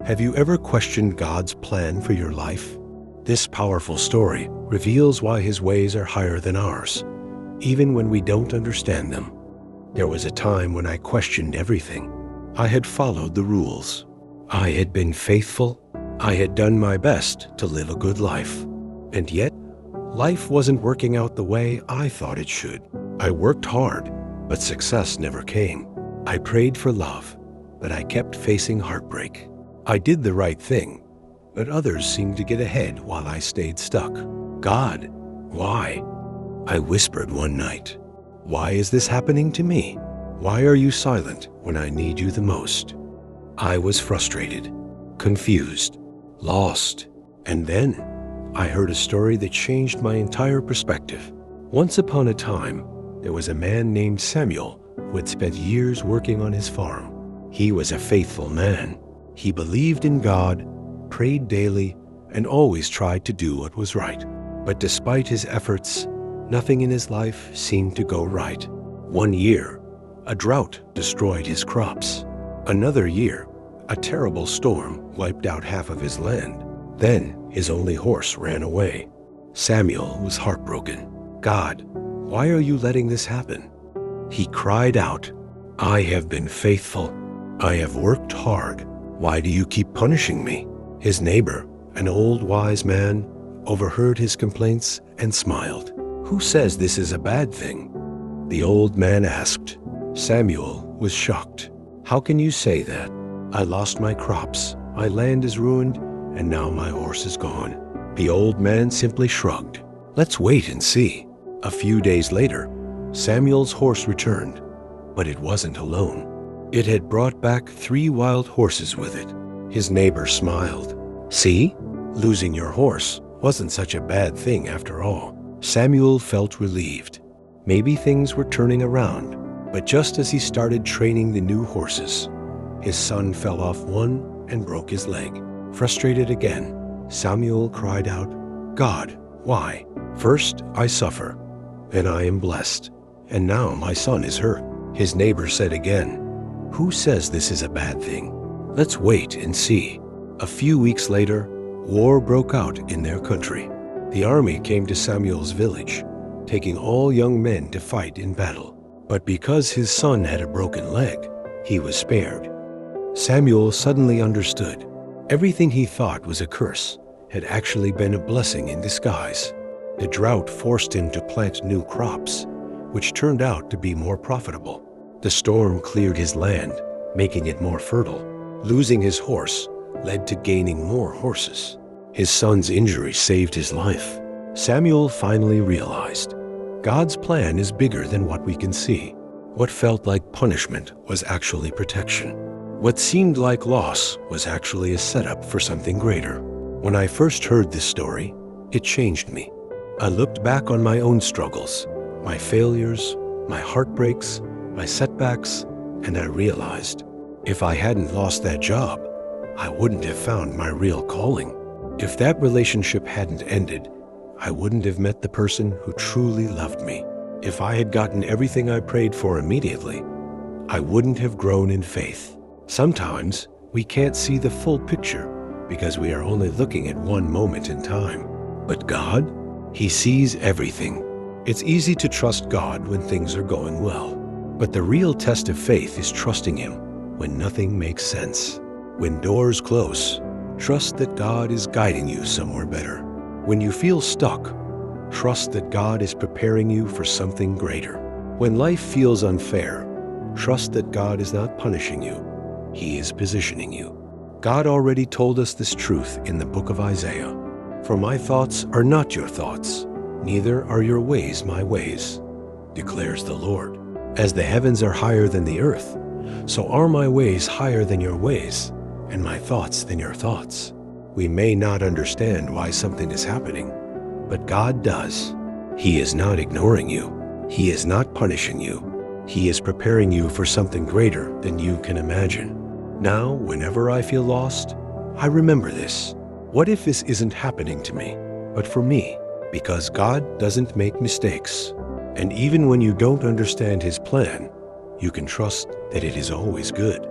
Have you ever questioned God's plan for your life? This powerful story reveals why His ways are higher than ours, even when we don't understand them. There was a time when I questioned everything. I had followed the rules. I had been faithful. I had done my best to live a good life. And yet, life wasn't working out the way I thought it should. I worked hard, but success never came. I prayed for love, but I kept facing heartbreak. I did the right thing, but others seemed to get ahead while I stayed stuck. God, why? I whispered one night. Why is this happening to me? Why are you silent when I need you the most? I was frustrated, confused, lost. And then I heard a story that changed my entire perspective. Once upon a time, there was a man named Samuel who had spent years working on his farm. He was a faithful man. He believed in God, prayed daily, and always tried to do what was right. But despite his efforts, nothing in his life seemed to go right. One year, a drought destroyed his crops. Another year, a terrible storm wiped out half of his land. Then his only horse ran away. Samuel was heartbroken. God, why are you letting this happen? He cried out, I have been faithful. I have worked hard. Why do you keep punishing me? His neighbor, an old wise man, overheard his complaints and smiled. Who says this is a bad thing? The old man asked. Samuel was shocked. How can you say that? I lost my crops, my land is ruined, and now my horse is gone. The old man simply shrugged. Let's wait and see. A few days later, Samuel's horse returned, but it wasn't alone. It had brought back 3 wild horses with it. His neighbor smiled. See, losing your horse wasn't such a bad thing after all. Samuel felt relieved. Maybe things were turning around, but just as he started training the new horses, his son fell off one and broke his leg. Frustrated again, Samuel cried out, God, why? First I suffer, then I am blessed, and now my son is hurt. His neighbor said again, who says this is a bad thing? Let's wait and see. A few weeks later, war broke out in their country. The army came to Samuel's village, taking all young men to fight in battle. But because his son had a broken leg, he was spared. Samuel suddenly understood. Everything he thought was a curse had actually been a blessing in disguise. The drought forced him to plant new crops, which turned out to be more profitable. The storm cleared his land, making it more fertile. Losing his horse led to gaining more horses. His son's injury saved his life. Samuel finally realized, God's plan is bigger than what we can see. What felt like punishment was actually protection. What seemed like loss was actually a setup for something greater. When I first heard this story, it changed me. I looked back on my own struggles, my failures, my heartbreaks, my setbacks, and I realized, if I hadn't lost that job, I wouldn't have found my real calling. If that relationship hadn't ended, I wouldn't have met the person who truly loved me. If I had gotten everything I prayed for immediately, I wouldn't have grown in faith. Sometimes we can't see the full picture because we are only looking at one moment in time. But God, He sees everything. It's easy to trust God when things are going well. But the real test of faith is trusting Him when nothing makes sense. When doors close, trust that God is guiding you somewhere better. When you feel stuck, trust that God is preparing you for something greater. When life feels unfair, trust that God is not punishing you. He is positioning you. God already told us this truth in the book of Isaiah. For my thoughts are not your thoughts, neither are your ways my ways, declares the Lord. As the heavens are higher than the earth, so are my ways higher than your ways, and my thoughts than your thoughts. We may not understand why something is happening, but God does. He is not ignoring you. He is not punishing you. He is preparing you for something greater than you can imagine. Now, whenever I feel lost, I remember this. What if this isn't happening to me, but for me? Because God doesn't make mistakes. And even when you don't understand His plan, you can trust that it is always good.